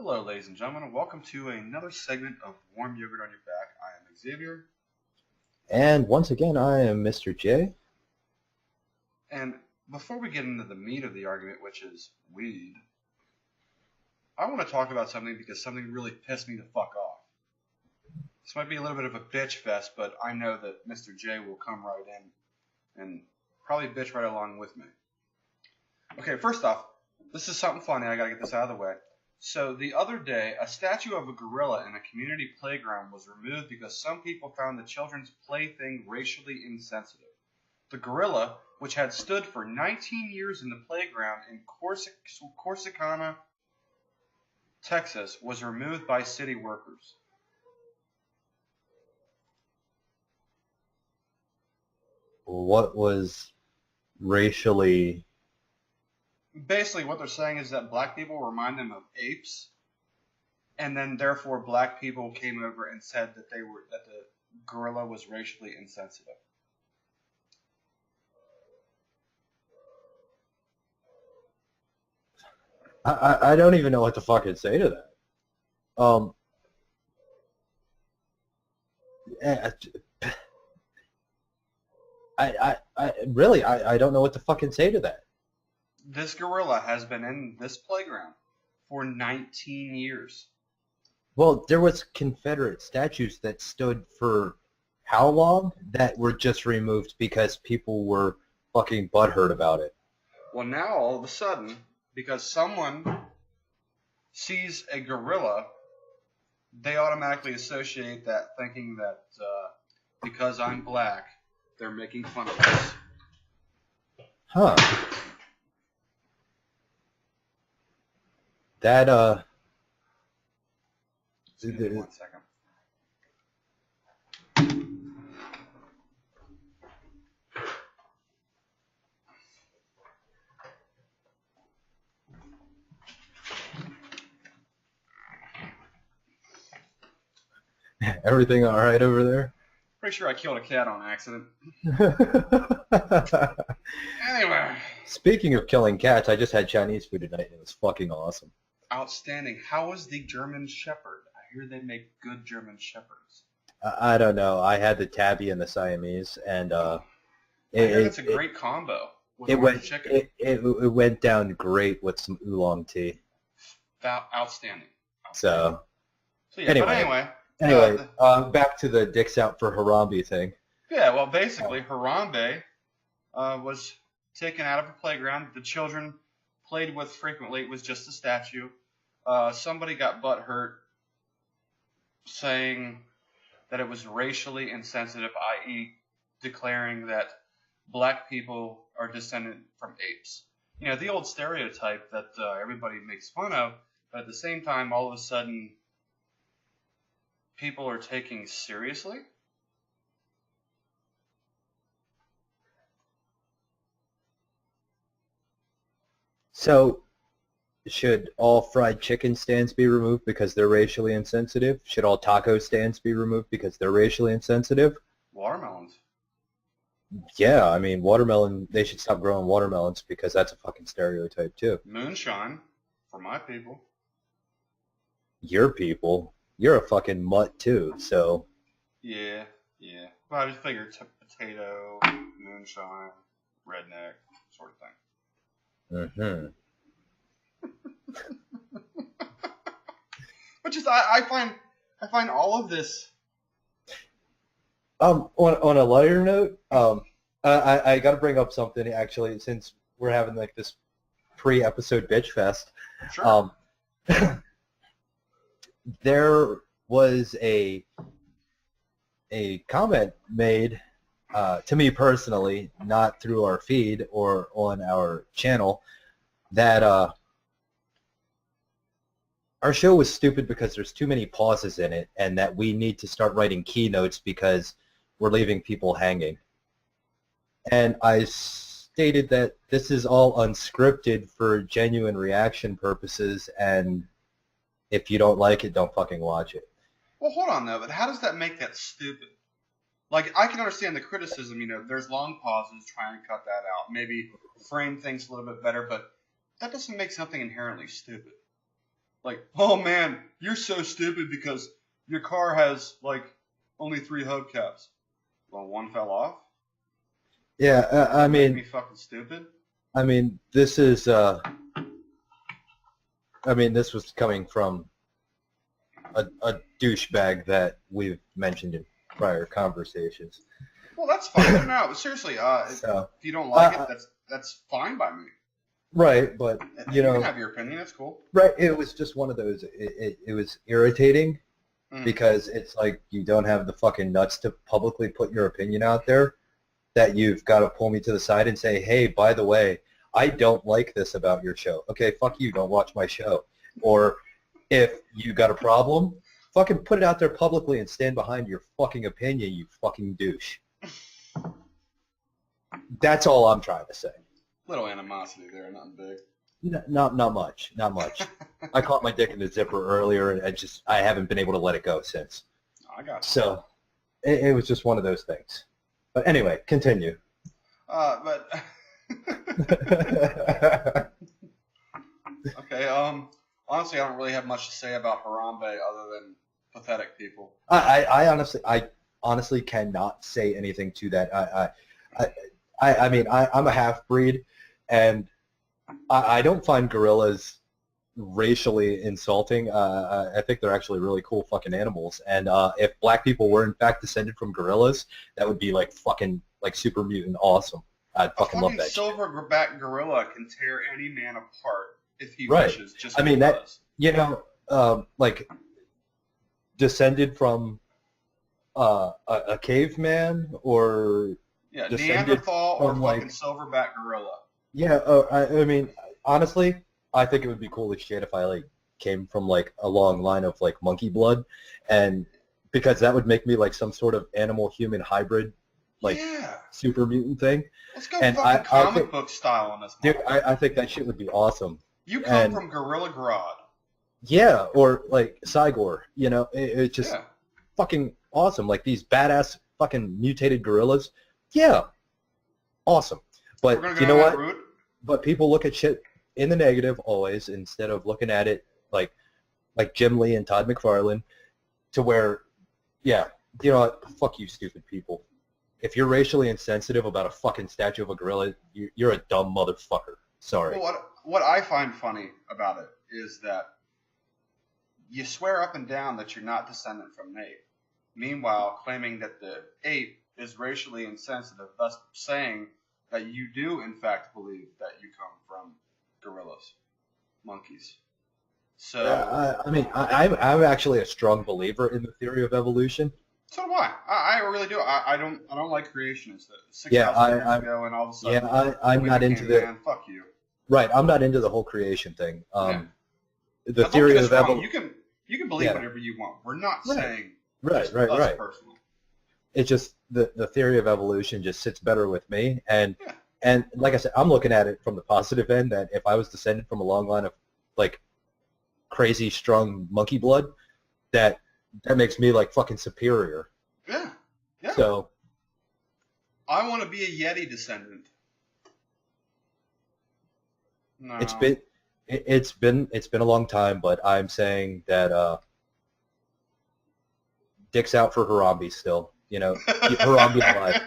Hello, ladies and gentlemen, and welcome to another segment of Warm Yogurt on Your Back. I am Xavier. And once again, I am Mr. J. And before we get into the meat of the argument, which is weed, I want to talk about something because something really pissed me the fuck off. This might be a little bit of a bitch fest, but I know that Mr. J will come right in and probably bitch right along with me. Okay, first off, this is something funny. I gotta get this out of the way. So the other day, a statue of a gorilla in a community playground was removed because some people found the children's plaything racially insensitive. The gorilla, which had stood for 19 years in the playground in Corsicana, Texas, was removed by city workers. What was racially... Basically, what they're saying is that black people remind them of apes, and then therefore black people came over and said that the gorilla was racially insensitive. I don't even know what to fucking say to that. eh, I don't know what to fucking say to that. This gorilla has been in this playground for 19 years. Well, there was Confederate statues that stood for how long that were just removed because people were fucking butthurt about it. Well, now all of a sudden, because someone sees a gorilla, they automatically associate that thinking that because I'm black, they're making fun of us. Huh. That, Excuse me 1 second. everything all right over there? Pretty sure I killed a cat on accident. Anyway. Speaking of killing cats, I just had Chinese food tonight and it was fucking awesome. Outstanding. How was the German Shepherd? I hear they make good German Shepherds. I don't know. I had the tabby and the Siamese, and I hear that's a great combo with orange chicken. It went down great with some oolong tea. Outstanding. So yeah, anyway, back to the dicks out for Harambe thing. Yeah, well, basically, Harambe was taken out of a playground the children played with frequently. It was just a statue. Somebody got butthurt saying that it was racially insensitive, i.e. declaring that black people are descended from apes. You know, the old stereotype that everybody makes fun of, but at the same time, all of a sudden, people are taking seriously. So, should all fried chicken stands be removed because they're racially insensitive? Should all taco stands be removed because they're racially insensitive? Watermelons. Yeah, I mean, watermelon, they should stop growing watermelons because that's a fucking stereotype too. Moonshine, for my people. Your people? You're a fucking mutt too, so... Yeah. Well, I just figured potato, moonshine, redneck, sort of thing. Mm-hmm. But just I find all of this. On a lighter note, I got to bring up something actually since we're having like this pre-episode bitch fest. Sure. There was a comment made to me personally, not through our feed or on our channel, that our show was stupid because there's too many pauses in it, and that we need to start writing keynotes because we're leaving people hanging. And I stated that this is all unscripted for genuine reaction purposes, and if you don't like it, don't fucking watch it. Well, hold on though, but how does that make that stupid? Like, I can understand the criticism, you know, there's long pauses, try and cut that out, maybe frame things a little bit better, but that doesn't make something inherently stupid. Like, oh man, you're so stupid because your car has like only 3 hubcaps. Well, one fell off. Yeah, I Make mean, me fucking stupid. I mean, this is, I mean, this was coming from a douchebag that we've mentioned in prior conversations. Well, that's fine. No, seriously. So, If you don't like it, that's fine by me. right, but, You can have your opinion. That's cool. right, it was just one of those, it was irritating because it's like you don't have the fucking nuts to publicly put your opinion out there, that you've got to pull me to the side and say, hey, by the way, I don't like this about your show. Okay, fuck you, don't watch my show. Or if you got a problem, fucking put it out there publicly and stand behind your fucking opinion, you fucking douche. That's all I'm trying to say. Little animosity there, nothing big. Not much, not much. I caught my dick in the zipper earlier, and I haven't been able to let it go since. I got you. So it was just one of those things. But anyway, continue. But okay. Honestly, I don't really have much to say about Harambe other than pathetic people. I honestly cannot say anything to that. I mean, I'm a half-breed, and I don't find gorillas racially insulting. I think they're actually really cool fucking animals. And if black people were in fact descended from gorillas, that would be like fucking like super mutant awesome. I'd fucking love that. A silverback gorilla can tear any man apart if he right. wishes. Just I mean that does. You know, like descended from a caveman or yeah, descended Neanderthal or from, fucking like, silverback gorilla. Yeah, I mean, honestly, I think it would be cool as shit if I like came from like a long line of like monkey blood, and because that would make me like some sort of animal-human hybrid, like super mutant thing. Let's go And fucking comic book style on this. Dude, I think that shit would be awesome. You come from Gorilla Grodd. Yeah, or like Cygor. You know, it's just fucking awesome. Like these badass fucking mutated gorillas. Yeah, awesome. But you know what? Route. But people look at shit in the negative always, instead of looking at it like Jim Lee and Todd McFarlane, to where, yeah, you know what? Fuck you, stupid people. If you're racially insensitive about a fucking statue of a gorilla, you're a dumb motherfucker. Sorry. Well, what I find funny about it is that you swear up and down that you're not descendant from an ape. Meanwhile, claiming that the ape is racially insensitive, thus saying that you do, in fact, believe that you come from gorillas, monkeys. So, I mean, I'm actually a strong believer in the theory of evolution. So do I. I really do. I don't like creationists. 6,000 years ago, and all of a sudden, I'm not into the. Man, fuck you. Right, I'm not into the whole creation thing. The now, theory of evolution. You can believe whatever you want. We're not saying right. personally. It's just the theory of evolution just sits better with me, and like I said, I'm looking at it from the positive end, that if I was descended from a long line of like crazy strong monkey blood, that makes me like fucking superior. Yeah. So I want to be a Yeti descendant. No. It's been a long time, but I'm saying that dick's out for Harambe still. You know, keep Harambe alive.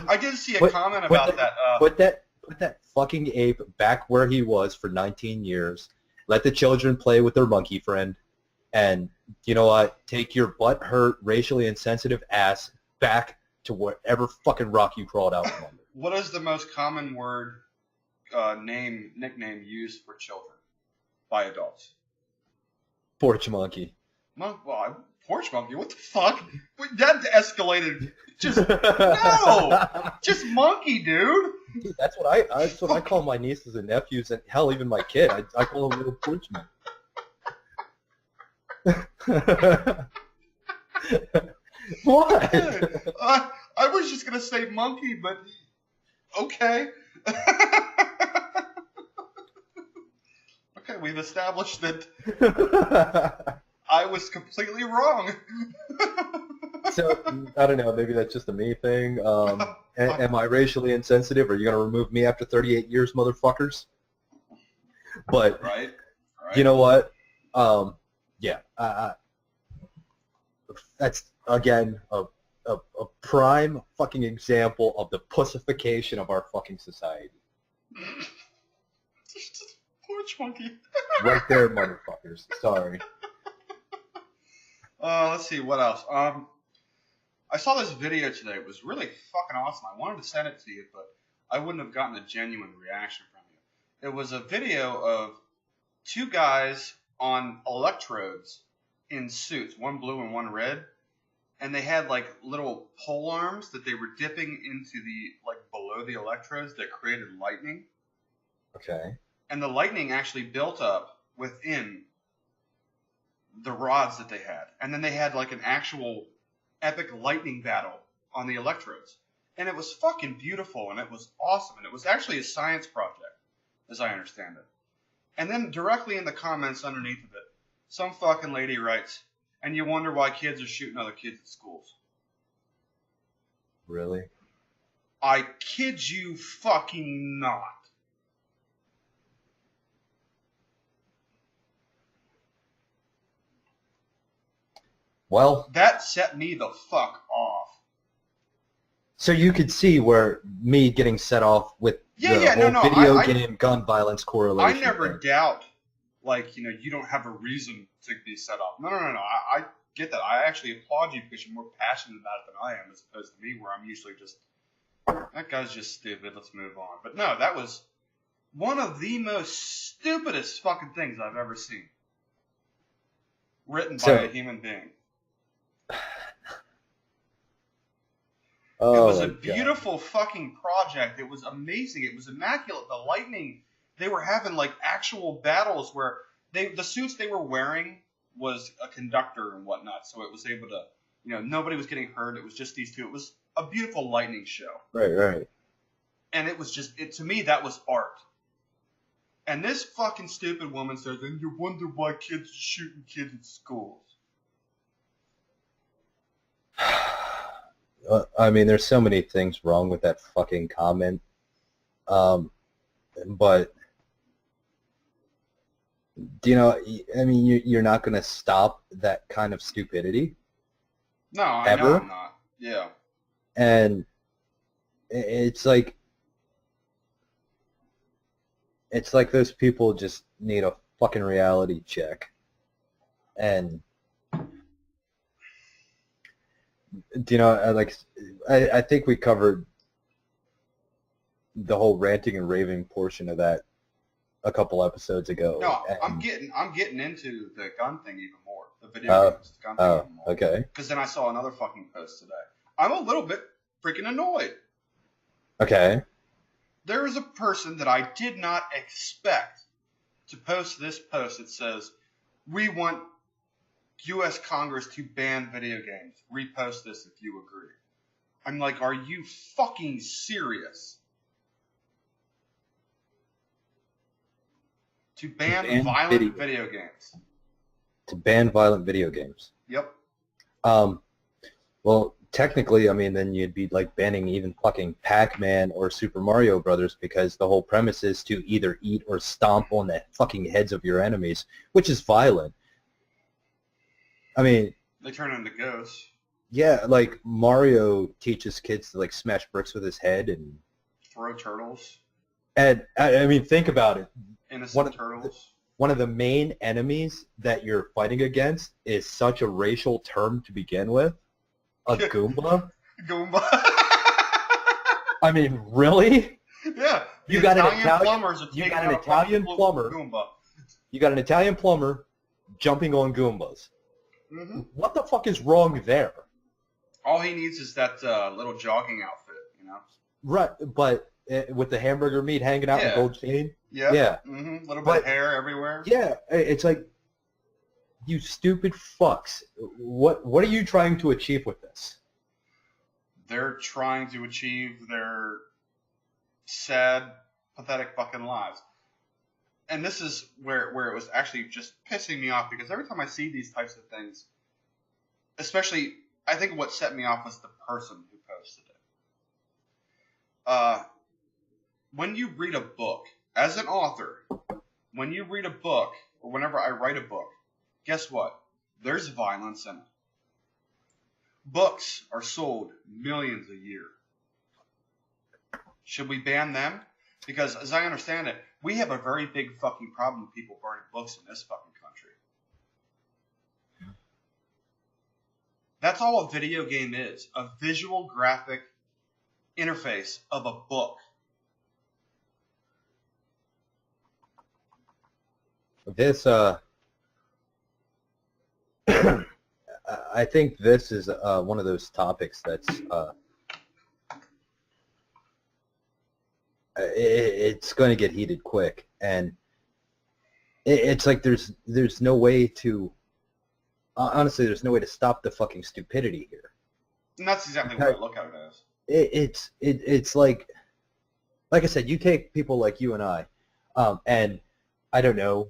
I did see a comment about that. Put that fucking ape back where he was for 19 years. Let the children play with their monkey friend, and you know what? Take your butt hurt, racially insensitive ass back to whatever fucking rock you crawled out from. What is the most common word, nickname used for children by adults? Porch monkey. Well, porch monkey. What the fuck? That escalated. Just no. Just monkey, dude. That's what I call my nieces and nephews, and hell, even my kid. I call him little porch monkey. What? I was just gonna say monkey, but okay. Okay, we've established that I was completely wrong. So, I don't know, maybe that's just a me thing. Am I racially insensitive? Are you going to remove me after 38 years, motherfuckers? But Right. you know what? Yeah, that's again a prime fucking example of the pussification of our fucking society. Poor Chunky. Right there, motherfuckers. Sorry. Let's see what else. I saw this video today. It was really fucking awesome. I wanted to send it to you, but I wouldn't have gotten a genuine reaction from you. It was a video of two guys on electrodes in suits, one blue and one red, and they had like little pole arms that they were dipping into the like below the electrodes that created lightning. Okay. And the lightning actually built up within the rods that they had. And then they had like an actual epic lightning battle on the electrodes. And it was fucking beautiful and it was awesome. And it was actually a science project, as I understand it. And then directly in the comments underneath of it, some fucking lady writes, and you wonder why kids are shooting other kids at schools. Really? I kid you fucking not. Well, that set me the fuck off. So you could see where me getting set off with the whole video game gun violence correlation. I never doubt, like, you know, you don't have a reason to be set off. No. I get that. I actually applaud you because you're more passionate about it than I am, as opposed to me, where I'm usually just, that guy's just stupid, let's move on. But no, that was one of the most stupidest fucking things I've ever seen. Written by a human being. It was a beautiful fucking project. It was amazing. It was immaculate. The lightning, they were having like actual battles where the suits they were wearing was a conductor and whatnot. So it was able to, you know, nobody was getting hurt. It was just these two. It was a beautiful lightning show. Right. And it was just, to me, that was art. And this fucking stupid woman says, and you wonder why kids are shooting kids at schools. I mean, there's so many things wrong with that fucking comment. But, you know, I mean, you're not going to stop that kind of stupidity. No, I know I'm not. Yeah. And it's like those people just need a fucking reality check. And you know, I think we covered the whole ranting and raving portion of that a couple episodes ago. No, I'm getting into the gun thing even more. The video games, the gun thing even more. Okay. Because then I saw another fucking post today. I'm a little bit freaking annoyed. Okay. There is a person that I did not expect to post this post that says, "We want U.S. Congress to ban video games. Repost this if you agree." I'm like, are you fucking serious? To ban violent video games. To ban violent video games. Yep. Well, technically, I mean, then you'd be like banning even fucking Pac-Man or Super Mario Brothers, because the whole premise is to either eat or stomp on the fucking heads of your enemies, which is violent. I mean, they turn into ghosts. Yeah, like Mario teaches kids to like smash bricks with his head and throw turtles. And I mean, think about it. Innocent turtles. One of the main enemies that you're fighting against is such a racial term to begin with. A Goomba. Goomba. I mean, really? Yeah. You got an Italian plumber. Goomba. You got an Italian plumber jumping on Goombas. Mm-hmm. What the fuck is wrong there? All he needs is that little jogging outfit, you know? Right, but with the hamburger meat hanging out in gold chain? Yeah. Mm-hmm. Little bit of hair everywhere. Yeah, it's like, you stupid fucks. What are you trying to achieve with this? They're trying to achieve their sad, pathetic fucking lives. And this is where it was actually just pissing me off, because every time I see these types of things, especially, I think what set me off was the person who posted it. When you read a book, as an author, when you read a book, or whenever I write a book, guess what? There's violence in it. Books are sold millions a year. Should we ban them? Because as I understand it, we have a very big fucking problem with people burning books in this fucking country. That's all a video game is. A visual graphic interface of a book. This, I think this is one of those topics that's, it's going to get heated quick, and it's like there's no way to, honestly, there's no way to stop the fucking stupidity here. And that's exactly what I look at it as. It's like I said, you take people like you and I, and I don't know,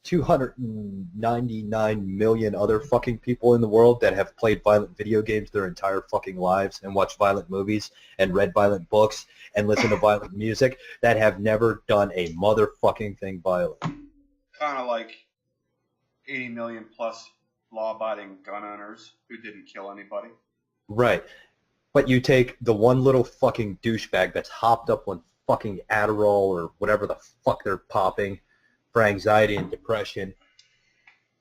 299 million other fucking people in the world that have played violent video games their entire fucking lives and watched violent movies and read violent books and listened to violent music that have never done a motherfucking thing violent. Kind of like 80 million plus law-abiding gun owners who didn't kill anybody. Right. But you take the one little fucking douchebag that's hopped up on fucking Adderall or whatever the fuck they're popping for anxiety and depression,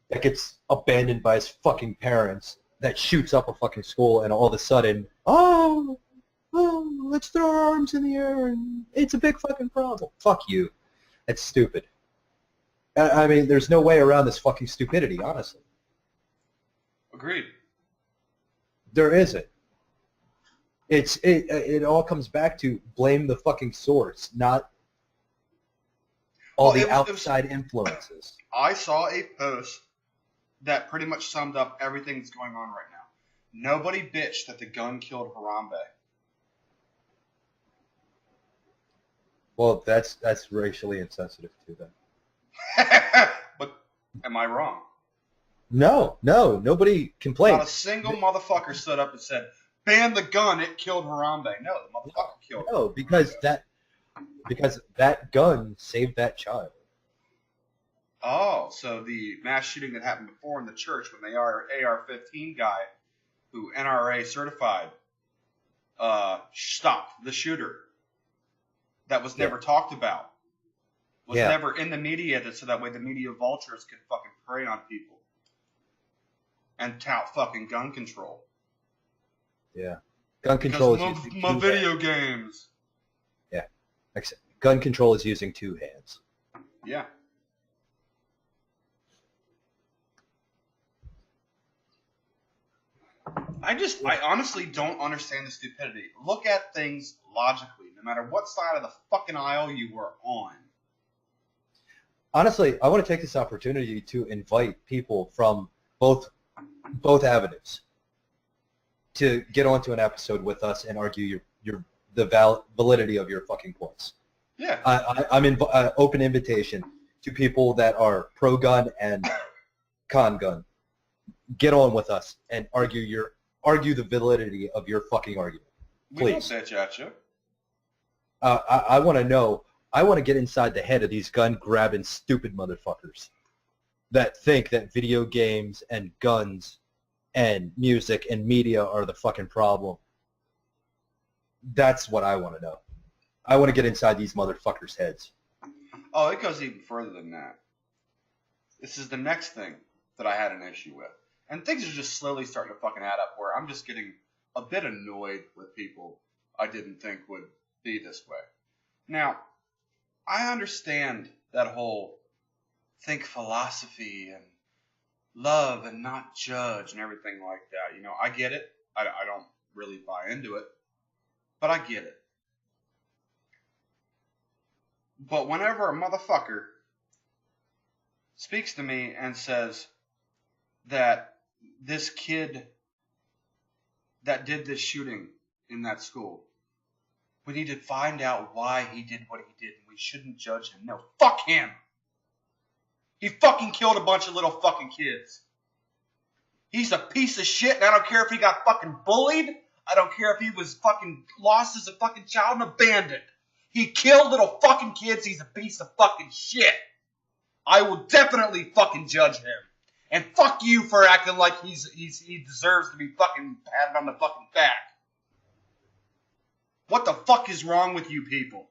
that gets abandoned by his fucking parents, that shoots up a fucking school, and all of a sudden, oh, let's throw our arms in the air, and it's a big fucking problem. Fuck you. That's stupid. I mean, there's no way around this fucking stupidity, honestly. Agreed. There isn't. It all comes back to blame the fucking source, not all the outside influences. I saw a post that pretty much summed up everything that's going on right now. Nobody bitched that the gun killed Harambe. Well, that's racially insensitive too, then. But am I wrong? No, nobody complained. Not a single motherfucker stood up and said, ban the gun, it killed Harambe. No, the motherfucker killed him. No, because that gun saved that child. Oh, so the mass shooting that happened before in the church when the AR-15 guy, who NRA certified, stopped the shooter. That was never talked about. Was never in the media, so that way the media vultures could fucking prey on people. And tout fucking gun control. Yeah. Gun control because is using my video games. Yeah. Gun control is using two hands. Yeah. I honestly don't understand the stupidity. Look at things logically, no matter what side of the fucking aisle you were on. Honestly, I want to take this opportunity to invite people from both avenues to get onto an episode with us and argue the validity of your fucking points. Yeah. I'm open invitation to people that are pro-gun and con-gun. Get on with us and argue the validity of your fucking argument. Please. We don't bitch at you. I want to know. I want to get inside the head of these gun-grabbing stupid motherfuckers that think that video games and guns and music and media are the fucking problem. That's what I want to know. I want to get inside these motherfuckers' heads. Oh, it goes even further than that. This is the next thing that I had an issue with. And things are just slowly starting to fucking add up where I'm just getting a bit annoyed with people I didn't think would be this way. Now, I understand that whole think philosophy and love and not judge and everything like that. You know, I get it. I don't really buy into it, but I get it. But whenever a motherfucker speaks to me and says that this kid that did this shooting in that school, we need to find out why he did what he did, and we shouldn't judge him. No, fuck him. He fucking killed a bunch of little fucking kids. He's a piece of shit, and I don't care if he got fucking bullied. I don't care if he was fucking lost as a fucking child and abandoned. He killed little fucking kids. He's a piece of fucking shit. I will definitely fucking judge him. And fuck you for acting like he deserves to be fucking patted on the fucking back. What the fuck is wrong with you people?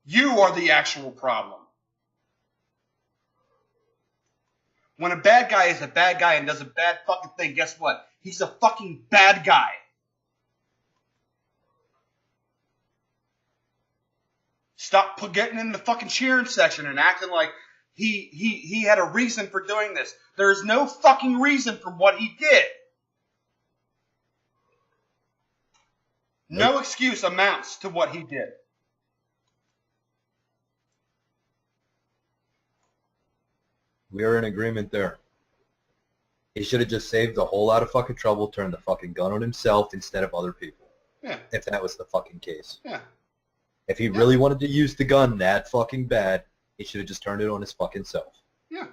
You are the actual problem. When a bad guy is a bad guy and does a bad fucking thing, guess what? He's a fucking bad guy. Stop getting in the fucking cheering section and acting like he had a reason for doing this. There is no fucking reason for what he did. No excuse amounts to what he did. We are in agreement there. He should have just saved a whole lot of fucking trouble, turned the fucking gun on himself instead of other people. Yeah. If that was the fucking case. Yeah. If he really wanted to use the gun that fucking bad, he should have just turned it on his fucking self. Yeah.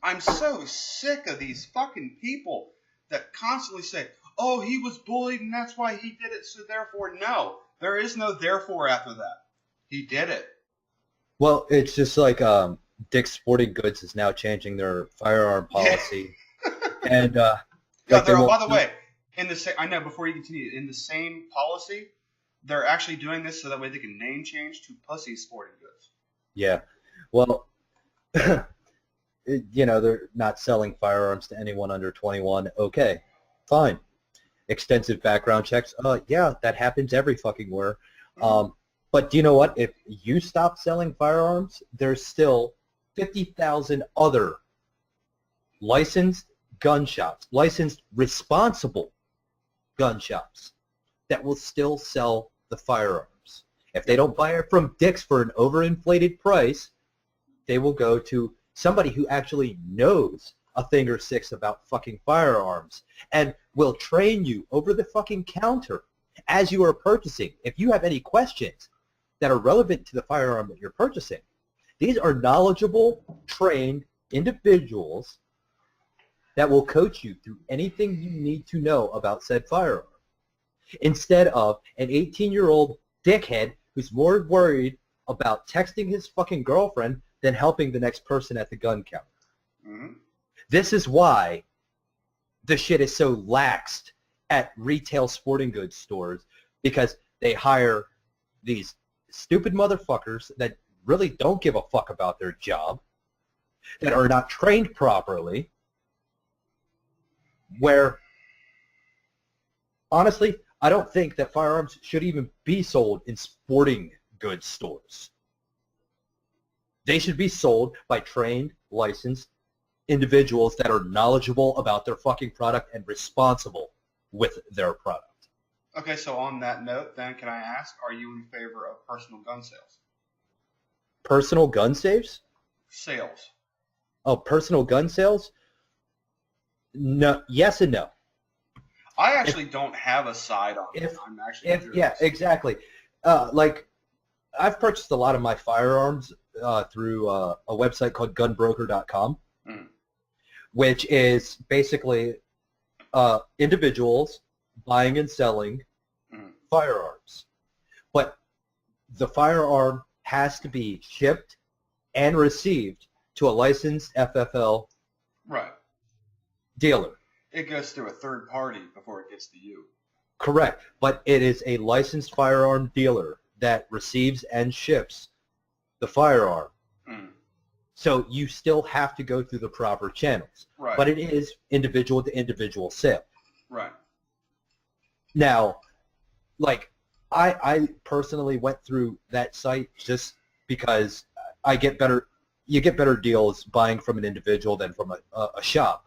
I'm so sick of these fucking people that constantly say, oh, he was bullied and that's why he did it, so therefore, no. There is no therefore after that. He did it. Well, it's just like Dick's Sporting Goods is now changing their firearm policy. And, by the way, I know, before you continue, in the same policy, they're actually doing this so that way they can name change to Pussy Sporting Goods. Yeah. Well, they're not selling firearms to anyone under 21. Okay, fine. Extensive background checks. Yeah, that happens every fucking where. But do you know what? If you stop selling firearms, there's still 50,000 other licensed gun shops, licensed responsible gun shops that will still sell the firearms. If they don't buy it from Dick's for an overinflated price, they will go to somebody who actually knows a thing or six about fucking firearms and will train you over the fucking counter as you are purchasing. If you have any questions that are relevant to the firearm that you're purchasing, these are knowledgeable, trained individuals that will coach you through anything you need to know about said firearm, instead of an 18-year-old dickhead who's more worried about texting his fucking girlfriend than helping the next person at the gun counter. Mm-hmm. This is why the shit is so laxed at retail sporting goods stores, because they hire these stupid motherfuckers that really don't give a fuck about their job, that are not trained properly, where, honestly, I don't think that firearms should even be sold in sporting goods stores. They should be sold by trained, licensed individuals that are knowledgeable about their fucking product and responsible with their product. Okay, so on that note, then, can I ask, are you in favor of personal gun sales? Personal gun saves? Sales. Oh, personal gun sales? No, yes and no. I actually don't have a side on it. I'm actually curious. Yeah, exactly. Like, I've purchased a lot of my firearms through a website called gunbroker.com, which is basically individuals buying and selling firearms. But the firearm has to be shipped and received to a licensed FFL dealer. It goes through a third party before it gets to you. Correct. But it is a licensed firearm dealer that receives and ships the firearm. So you still have to go through the proper channels. Right. But it is individual to individual sale. Right. Now, like, I personally went through that site just because you get better deals buying from an individual than from a shop.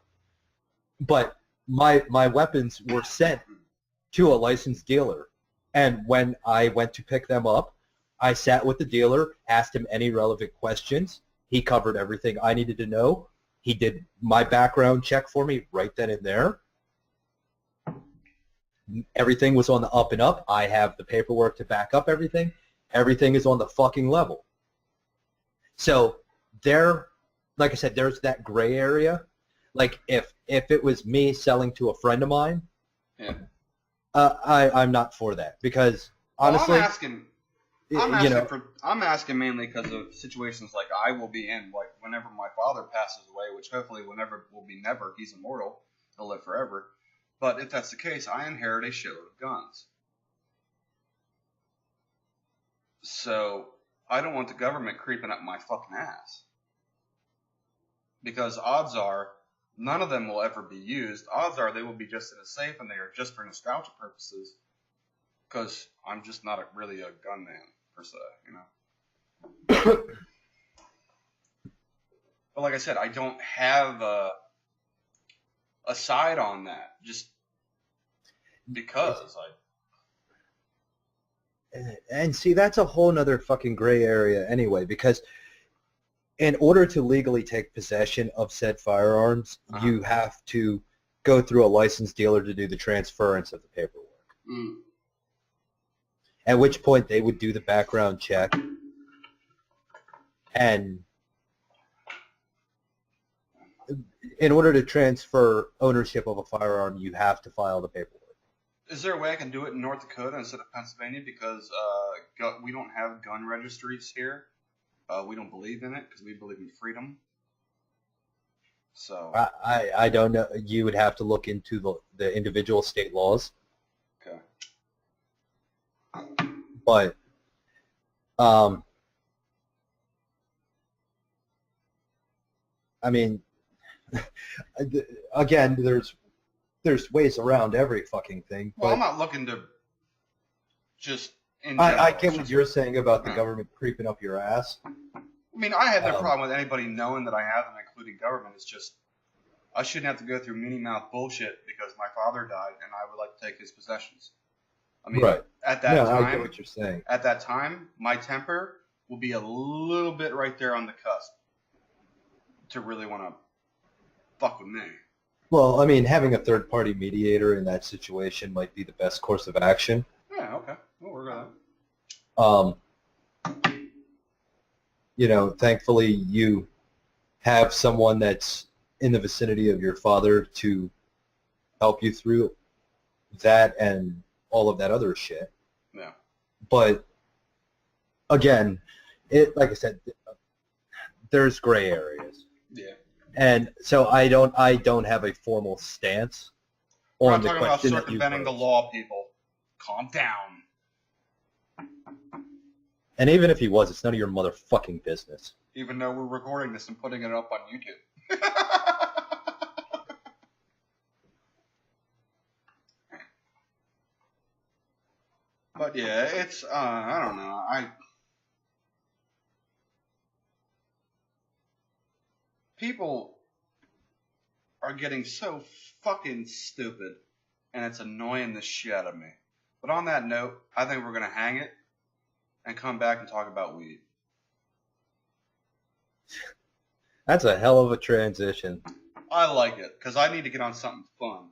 But my weapons were sent to a licensed dealer, and when I went to pick them up, I sat with the dealer, asked him any relevant questions. He covered everything I needed to know. He did my background check for me right then and there. Everything was on the up and up. I have the paperwork to back up everything. Everything is on the fucking level. So like I said, there's that gray area. Like if it was me selling to a friend of mine, I'm not for that because Well, honestly, I'm asking mainly because of situations like I will be in, like whenever my father passes away, which hopefully whenever will be never. He's immortal; he'll live forever. But if that's the case, I inherit a shitload of guns. So I don't want the government creeping up my fucking ass. Because odds are none of them will ever be used. Odds are they will be just in a safe and they are just for nostalgia purposes. Because I'm just not really a gunman, per se, you know. But like I said, I don't have a side on that. Just because and see, that's a whole nother fucking gray area anyway, because in order to legally take possession of said firearms, you have to go through a licensed dealer to do the transference of the paperwork. Mm. At which point they would do the background check, and in order to transfer ownership of a firearm, you have to file the paperwork. Is there a way I can do it in North Dakota instead of Pennsylvania? Because we don't have gun registries here. We don't believe in it because we believe in freedom. So I don't know. You would have to look into the individual state laws. Okay. But I mean, again, there's ways around every fucking thing. Well, but I'm not looking to just. I get what you're saying about the government creeping up your ass. I mean, I have no problem with anybody knowing that I have them, including government. It's just I shouldn't have to go through meaty mouth bullshit because my father died and I would like to take his possessions. I mean, right. At that time, I get what you're saying. At that time, my temper will be a little bit right there on the cusp to really want to fuck with me. Well, I mean, having a third-party mediator in that situation might be the best course of action. Yeah, okay. We'll work on that. Thankfully, you have someone that's in the vicinity of your father to help you through that and all of that other shit. Yeah. But again, like I said, there's gray areas. Yeah. And so I don't have a formal stance on the question. We're not talking about circumventing the law, people. Calm down. And even if he was, it's none of your motherfucking business. Even though we're recording this and putting it up on YouTube. But yeah, it's, I don't know. People are getting so fucking stupid, and it's annoying the shit out of me. But on that note, I think we're going to hang it and come back and talk about weed. That's a hell of a transition. I like it, because I need to get on something fun.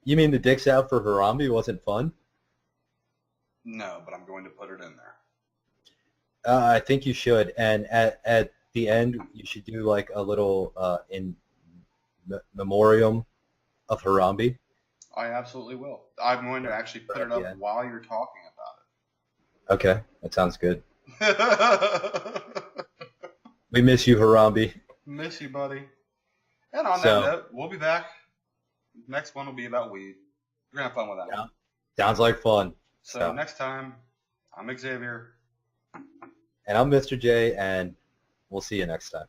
You mean the dicks out for Harambe wasn't fun? No, but I'm going to put it in there. I think you should, and at the end, you should do like a little in memoriam of Harambe. I absolutely will. I'm going to actually put it up while you're talking about it. Okay, that sounds good. it. We miss you, Harambe. Miss you, buddy. And on that note, we'll be back. Next one will be about weed. We're going to have fun with that one. Sounds like fun. So next time, I'm Xavier. And I'm Mr. J, and we'll see you next time.